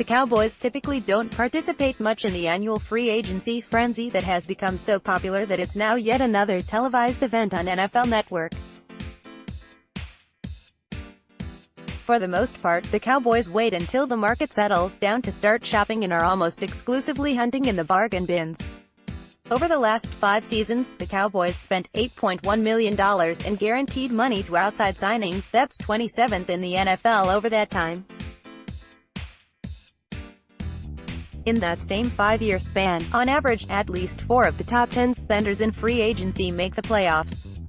Cowboys typically don't participate much in the annual free agency frenzy that has become so popular that it's now yet another televised event on NFL Network. For the most part, the Cowboys wait until the market settles down to start shopping and are almost exclusively hunting in the bargain bins. Over the last 5 seasons, the Cowboys spent $8.1 million in guaranteed money to outside signings. That's 27th in the NFL over that time. In that same 5-year span, on average, at least 4 of the top 10 spenders in free agency make the playoffs.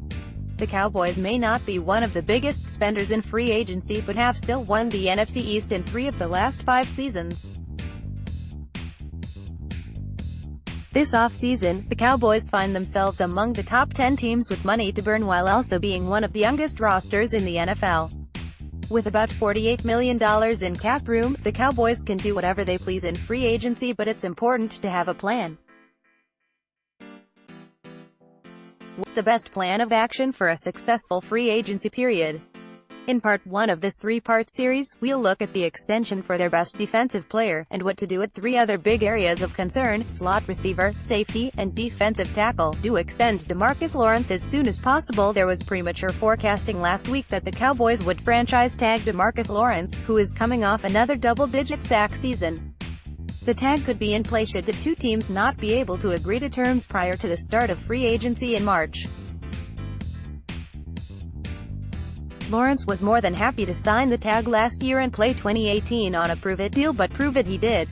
The Cowboys may not be one of the biggest spenders in free agency but have still won the NFC East in 3 of the last 5 seasons. This offseason, the Cowboys find themselves among the top 10 teams with money to burn while also being one of the youngest rosters in the NFL. With about $48 million in cap room, the Cowboys can do whatever they please in free agency, but it's important to have a plan. What's the best plan of action for a successful free agency period? In part 1 of this 3-part series, we'll look at the extension for their best defensive player, and what to do at 3 other big areas of concern: slot receiver, safety, and defensive tackle. Do extend DeMarcus Lawrence as soon as possible. There was premature forecasting last week that the Cowboys would franchise tag DeMarcus Lawrence, who is coming off another double-digit sack season. The tag could be in play should the 2 teams not be able to agree to terms prior to the start of free agency in March. Lawrence was more than happy to sign the tag last year and play 2018 on a prove-it deal, but prove it he did.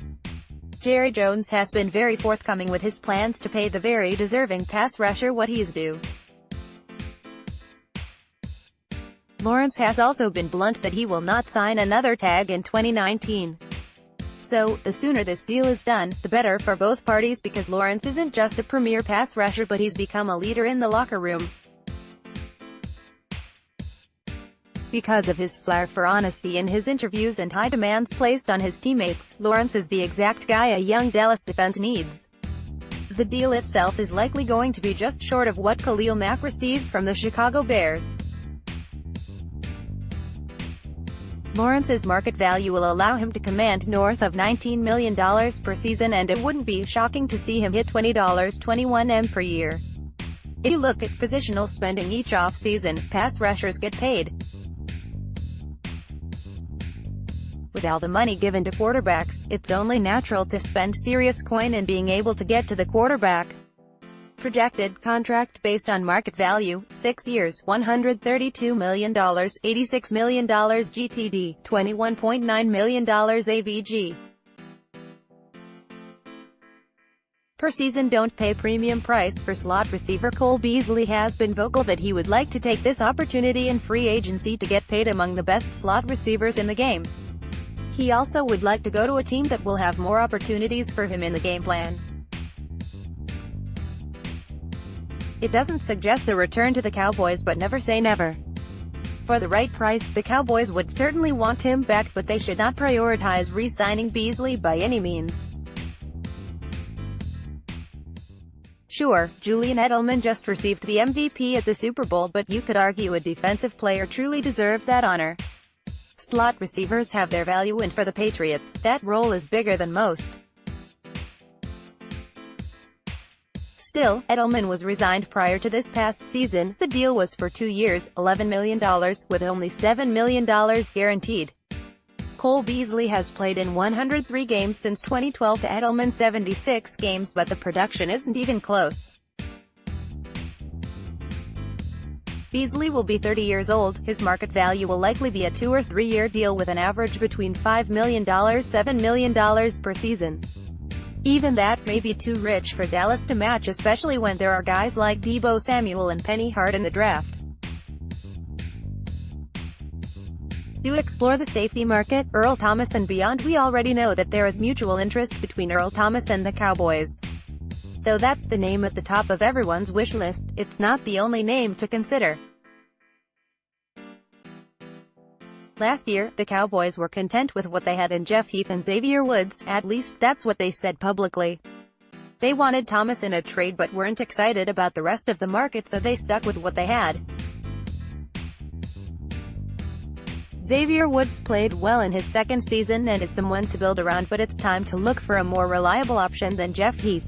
Jerry Jones has been very forthcoming with his plans to pay the very deserving pass rusher what he is due. Lawrence has also been blunt that he will not sign another tag in 2019. So, the sooner this deal is done, the better for both parties, because Lawrence isn't just a premier pass rusher but he's become a leader in the locker room. Because of his flair for honesty in his interviews and high demands placed on his teammates, Lawrence is the exact guy a young Dallas defense needs. The deal itself is likely going to be just short of what Khalil Mack received from the Chicago Bears. Lawrence's market value will allow him to command north of $19 million per season, and it wouldn't be shocking to see him hit $21 million per year. If you look at positional spending each off-season, pass rushers get paid. With all the money given to quarterbacks, it's only natural to spend serious coin in being able to get to the quarterback. Projected contract based on market value: 6 years, $132 million, $86 million GTD, $21.9 million AVG. Per season. Don't pay premium price for slot receiver. Cole Beasley has been vocal that he would like to take this opportunity in free agency to get paid among the best slot receivers in the game. He also would like to go to a team that will have more opportunities for him in the game plan. It doesn't suggest a return to the Cowboys, but never say never. For the right price, the Cowboys would certainly want him back, but they should not prioritize re-signing Beasley by any means. Sure, Julian Edelman just received the MVP at the Super Bowl, but you could argue a defensive player truly deserved that honor. Slot receivers have their value, and for the Patriots, that role is bigger than most. Still, Edelman was resigned prior to this past season. The deal was for 2 years, $11 million, with only $7 million guaranteed. Cole Beasley has played in 103 games since 2012 to Edelman's 76 games, but the production isn't even close. Beasley will be 30 years old. His market value will likely be a 2- or 3-year deal with an average between $5 million, $7 million per season. Even that may be too rich for Dallas to match, especially when there are guys like Deebo Samuel and Penny Hart in the draft. To explore the safety market, Earl Thomas and beyond. We already know that there is mutual interest between Earl Thomas and the Cowboys. Though that's the name at the top of everyone's wish list, it's not the only name to consider. Last year, the Cowboys were content with what they had in Jeff Heath and Xavier Woods. At least, that's what they said publicly. They wanted Thomas in a trade but weren't excited about the rest of the market, so they stuck with what they had. Xavier Woods played well in his second season and is someone to build around, but it's time to look for a more reliable option than Jeff Heath.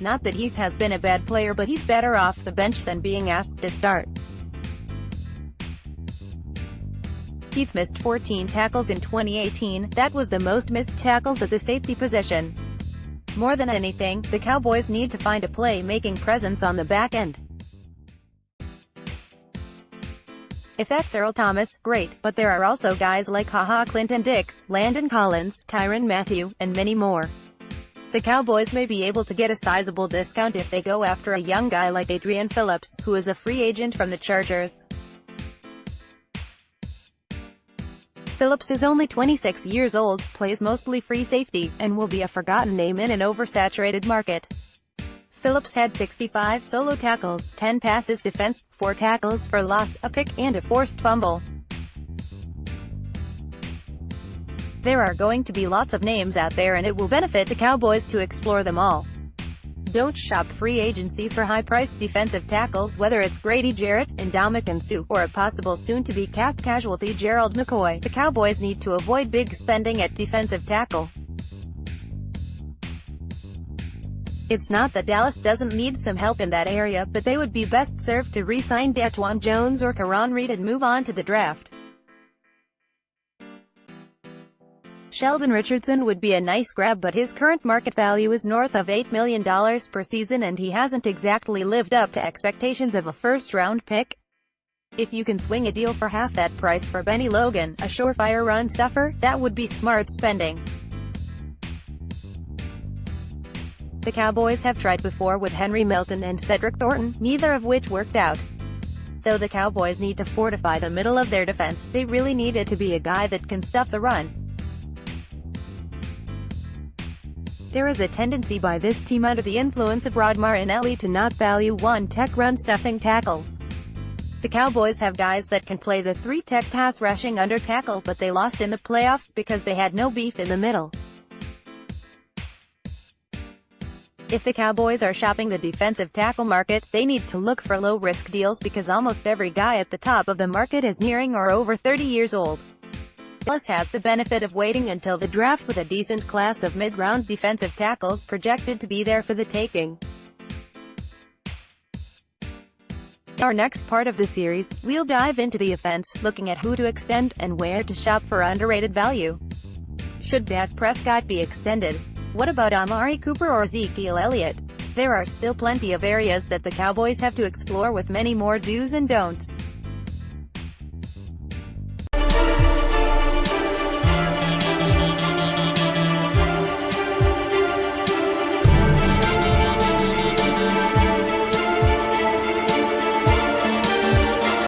Not that Heath has been a bad player, but he's better off the bench than being asked to start. Heath missed 14 tackles in 2018, that was the most missed tackles at the safety position. More than anything, the Cowboys need to find a play-making presence on the back end. If that's Earl Thomas, great, but there are also guys like Clinton Dix, Landon Collins, Tyrann Mathieu, and many more. The Cowboys may be able to get a sizable discount if they go after a young guy like Adrian Phillips, who is a free agent from the Chargers. Phillips is only 26 years old, plays mostly free safety, and will be a forgotten name in an oversaturated market. Phillips had 65 solo tackles, 10 passes defensed, 4 tackles for loss, a pick, and a forced fumble. There are going to be lots of names out there, and it will benefit the Cowboys to explore them all. Don't shop free agency for high-priced defensive tackles, whether it's Grady Jarrett, Ndamukong Suh, or a possible soon-to-be cap casualty Gerald McCoy. The Cowboys need to avoid big spending at defensive tackle. It's not that Dallas doesn't need some help in that area, but they would be best served to re-sign Daquan Jones or Karan Reed and move on to the draft. Sheldon Richardson would be a nice grab, but his current market value is north of $8 million per season, and he hasn't exactly lived up to expectations of a first-round pick. If you can swing a deal for half that price for Benny Logan, a surefire run stuffer, that would be smart spending. The Cowboys have tried before with Henry Milton and Cedric Thornton, neither of which worked out. Though the Cowboys need to fortify the middle of their defense, they really need it to be a guy that can stuff the run. There is a tendency by this team under the influence of Rod Marinelli to not value one-tech run-stuffing tackles. The Cowboys have guys that can play the three-tech pass rushing under tackle, but they lost in the playoffs because they had no beef in the middle. If the Cowboys are shopping the defensive tackle market, they need to look for low-risk deals because almost every guy at the top of the market is nearing or over 30 years old. Dallas has the benefit of waiting until the draft with a decent class of mid-round defensive tackles projected to be there for the taking. In our next part of the series, we'll dive into the offense, looking at who to extend, and where to shop for underrated value. Should Dak Prescott be extended? What about Amari Cooper or Ezekiel Elliott? There are still plenty of areas that the Cowboys have to explore, with many more do's and don'ts.